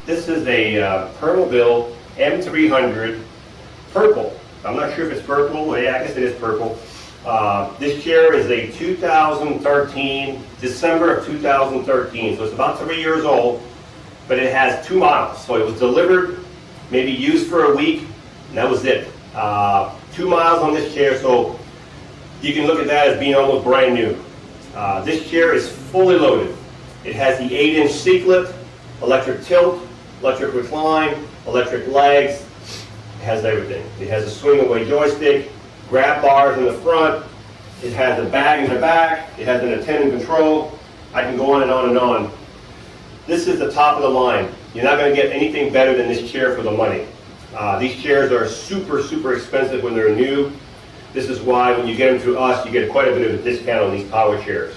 This is a Permobil M300 purple. I'm not sure if it's purple. Yeah, I guess it is purple. This chair is a 2013, December of 2013, so it's about 3 years old, but it has 2 miles. So it was delivered, maybe used for a week, and that was it. 2 miles on this chair, so you can look at that as being almost brand new. This chair is fully loaded. It has the 8-inch seat lift, electric tilt, electric recline, electric legs. It has everything. It has a swing-away joystick, grab bars in the front. It has a bag in the back. It has an attendant control. I can go on and on and on. This is the top of the line. You're not going to get anything better than this chair for the money. These chairs are super, super expensive when they're new. This is why when you get them through us, you get quite a bit of a discount on these power chairs.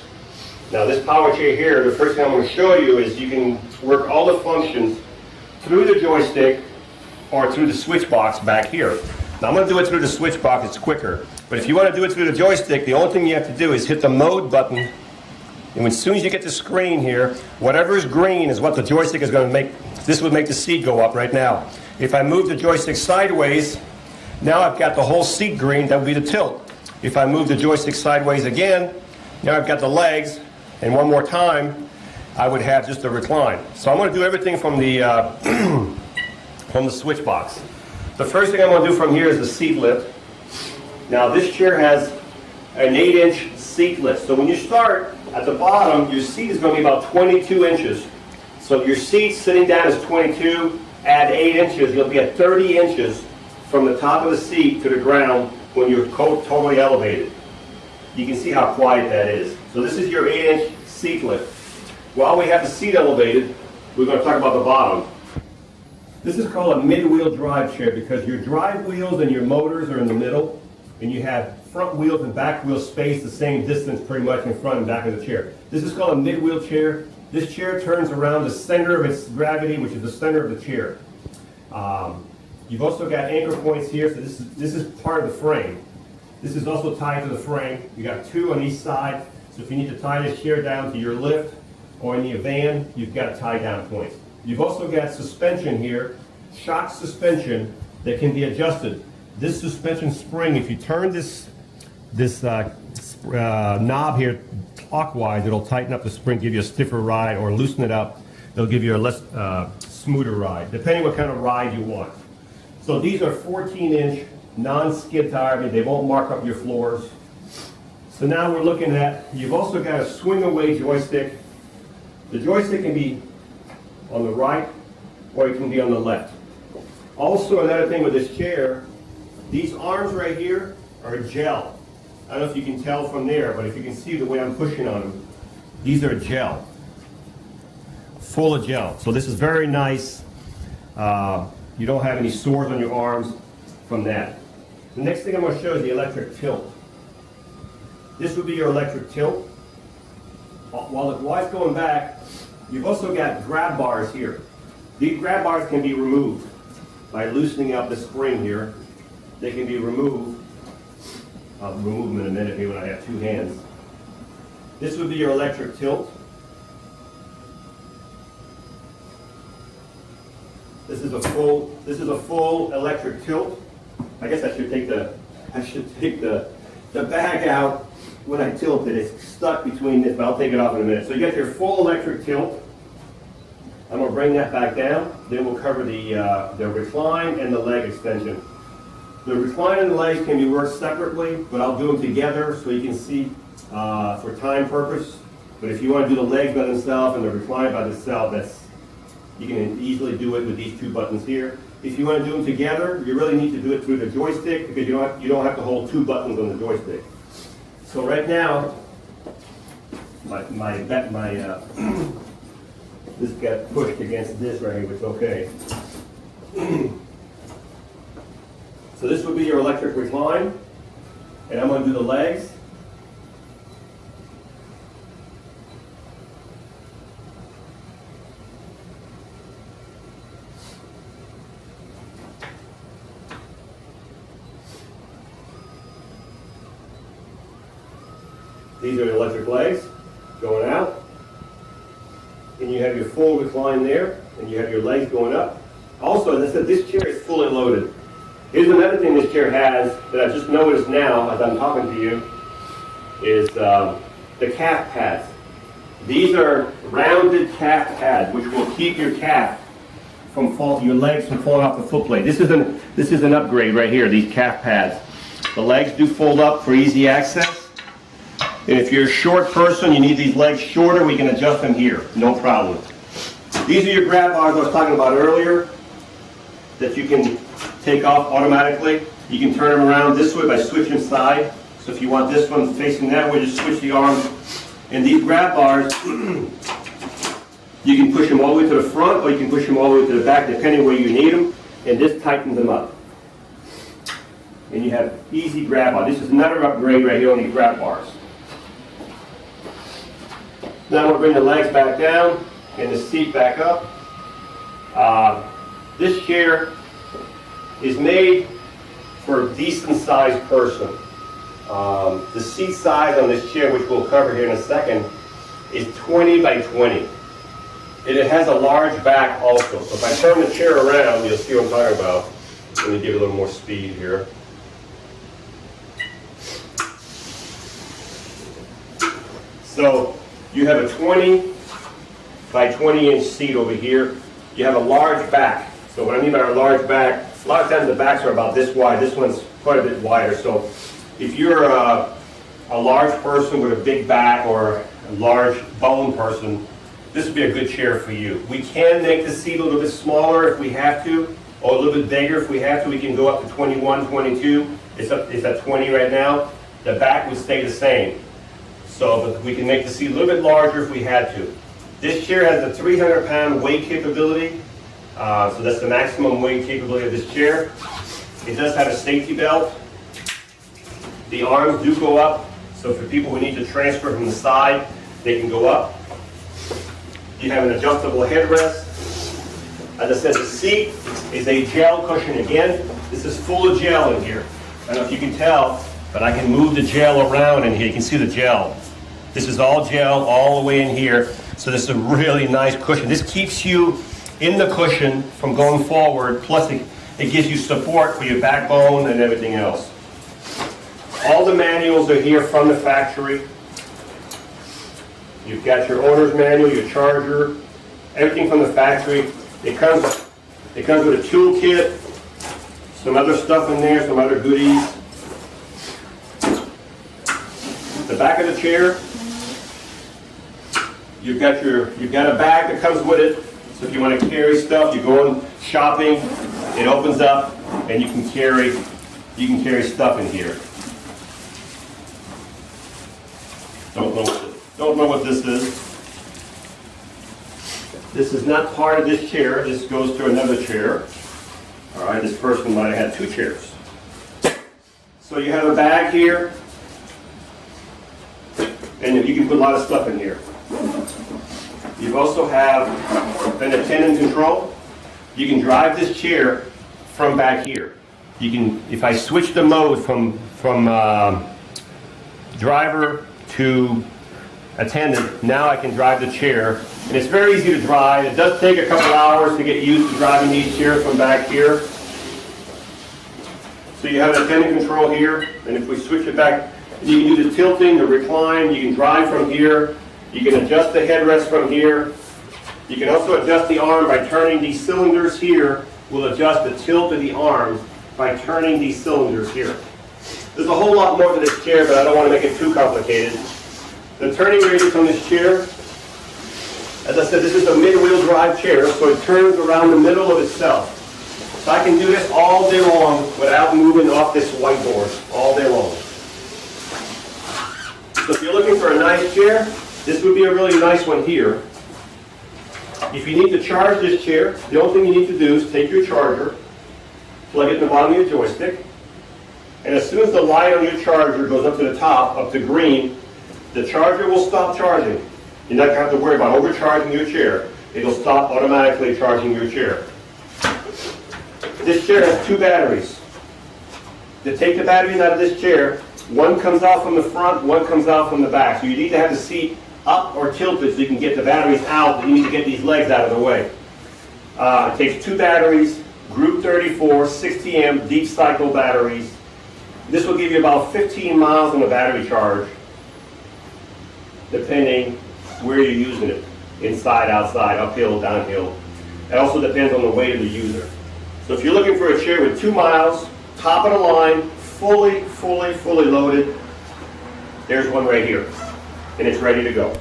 Now this power chair here, the first thing I'm going to show you is you can work all the functions through the joystick or through the switch box back here. Now I'm going to do it through the switch box, it's quicker. But if you want to do it through the joystick, the only thing you have to do is hit the mode button. And as soon as you get the screen here, whatever is green is what the joystick is going to make. This would make the seat go up right now. If I move the joystick sideways, now I've got the whole seat green, that would be the tilt. If I move the joystick sideways again, now I've got the legs, and one more time, I would have just the recline. So I'm going to do everything from the from the switch box. The first thing I'm going to do from here is the seat lift. Now this chair has an 8-inch seat lift. So when you start at the bottom, your seat is going to be about 22 inches. So your seat sitting down is 22, add 8 inches, you'll be at 30 inches from the top of the seat to the ground when you're totally elevated. You can see how quiet that is. So this is your 8-inch seat lift. While we have the seat elevated, we're going to talk about the bottom. This is called a mid-wheel drive chair because your drive wheels and your motors are in the middle, and you have front wheels and back wheel space the same distance pretty much in front and back of the chair. This is called a mid-wheel chair. This chair turns around the center of its gravity, which is the center of the chair. You've also got anchor points here, so this is part of the frame. This is also tied to the frame. You got 2 on each side, so if you need to tie this chair down to your lift or in your van, you've got tie down points. You've also got suspension here, shock suspension that can be adjusted. This suspension spring, if you turn this knob here clockwise, it'll tighten up the spring, give you a stiffer ride, or loosen it up. It'll give you a less smoother ride, depending what kind of ride you want. So these are 14-inch non-skid tire. They won't mark up your floors. So now we're looking at, you've also got a swing-away joystick. The joystick can be on the right or it can be on the left. Also, another thing with this chair, these arms right here are gel. I don't know if you can tell from there, but if you can see the way I'm pushing on them, these are gel, full of gel. So this is very nice. You don't have any sores on your arms from that. The next thing I'm going to show is the electric tilt. This would be your electric tilt. While the wife's going back, you've also got grab bars here. These grab bars can be removed by loosening up the spring here. They can be removed. I'll remove them in a minute here when I have 2 hands. This would be your electric tilt. This is a full electric tilt. I guess I should take the bag out when I tilt it. It's stuck between this, but I'll take it off in a minute. So you got your full electric tilt. I'm going to bring that back down. Then we'll cover the recline and the leg extension. The recline and the legs can be worked separately, but I'll do them together so you can see for time purpose. But if you want to do the legs by themselves and the recline by themselves, you can easily do it with these 2 buttons here. If you want to do them together, you really need to do it through the joystick because you don't have to hold 2 buttons on the joystick. So right now, this got pushed against this right here, which is okay. So this would be your electric recline, and I'm going to do the legs. These are the electric legs going out. And you have your full recline there. and you have your legs going up. Also, as I said, this chair is fully loaded. Here's another thing this chair has that I just noticed now as I'm talking to you, is the calf pads. These are rounded calf pads, which will keep your calf from your legs from falling off the foot plate. This is an upgrade right here, these calf pads. The legs do fold up for easy access. And if you're a short person, you need these legs shorter, we can adjust them here, no problem. These are your grab bars I was talking about earlier that you can take off automatically. You can turn them around this way by switching side. So if you want this one facing that way, just switch the arms. And these grab bars, you can push them all the way to the front or you can push them all the way to the back depending where you need them. And this tightens them up. And you have easy grab bar. This is another upgrade right here on these grab bars. Now we'll bring the legs back down and the seat back up. This chair is made for a decent sized person. The seat size on this chair, which we'll cover here in a second, is 20 by 20. And it has a large back also. So if I turn the chair around, you'll see what I'm talking about. Let me give it a little more speed here. So you have a 20 by 20 inch seat over here. You have a large back. So what I mean by a large back, a lot of times the backs are about this wide. This one's quite a bit wider. So if you're a large person with a big back or a large bone person, this would be a good chair for you. We can make the seat a little bit smaller if we have to, or a little bit bigger if we have to. We can go up to 21, 22. It's at 20 right now. The back would stay the same. So but we can make the seat a little bit larger if we had to. This chair has a 300-pound weight capability. So that's the maximum weight capability of this chair. It does have a safety belt. The arms do go up. So for people who need to transfer from the side, they can go up. You have an adjustable headrest. As I said, the seat is a gel cushion again. This is full of gel in here. I don't know if you can tell, but I can move the gel around in here. You can see the gel. This is all gel all the way in here. So this is a really nice cushion. This keeps you in the cushion from going forward, plus it gives you support for your backbone and everything else. All the manuals are here from the factory. You've got your owner's manual, your charger, everything from the factory. It comes with a toolkit, some other stuff in there, some other goodies. The back of the chair, you've got a bag that comes with it. So if you want to carry stuff, you're going shopping, it opens up and you can carry stuff in here. Don't know what this is. This is not part of this chair. This goes to another chair. All right, this person might have had two chairs. So you have a bag here, and you can put a lot of stuff in here. You also have an attendant control. You can drive this chair from back here. You can, if I switch the mode from driver to attendant, now I can drive the chair. And it's very easy to drive. It does take a couple hours to get used to driving these chairs from back here. So you have an attendant control here, and if we switch it back, you can do the tilting, the recline, you can drive from here. You can adjust the headrest from here. You can also adjust the arm by turning these cylinders here. We'll adjust the tilt of the arms by turning these cylinders here. There's a whole lot more to this chair, but I don't want to make it too complicated. The turning radius on this chair, as I said, this is a mid-wheel drive chair, so it turns around the middle of itself. So I can do this all day long without moving off this whiteboard, all day long. So if you're looking for a nice chair, this would be a really nice one here. If you need to charge this chair, the only thing you need to do is take your charger, plug it in the bottom of your joystick, and as soon as the light on your charger goes up to the top, up to green, the charger will stop charging. You're not going to have to worry about overcharging your chair. It'll stop automatically charging your chair. This chair has two batteries. To take the batteries out of this chair, one comes out from the front, one comes out from the back. So you need to have the seat up or tilted so you can get the batteries out, but you need to get these legs out of the way. It takes 2 batteries, Group 34, 60 amp deep cycle batteries. This will give you about 15 miles on the battery charge, depending where you're using it. Inside, outside, uphill, downhill. It also depends on the weight of the user. So if you're looking for a chair with 2 miles, top of the line, fully loaded, there's one right here. And it's ready to go.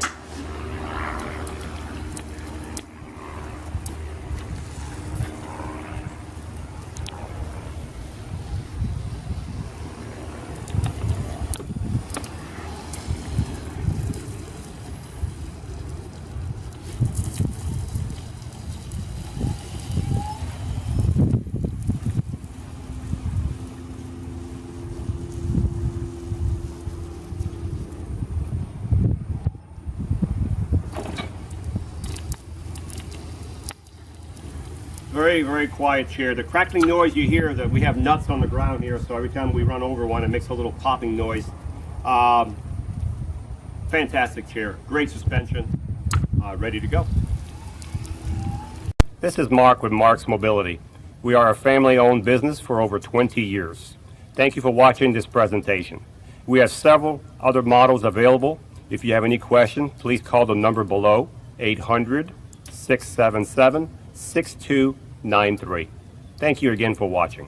Very quiet chair. The crackling noise you hear, that we have nuts on the ground here, so every time we run over one it makes a little popping noise. Fantastic chair, great suspension, ready to go. This is Marc with Marc's Mobility. We are a family-owned business for over 20 years. Thank you for watching this presentation. We have several other models available. If you have any questions, please call the number below, 800-677-6293. Thank you again for watching.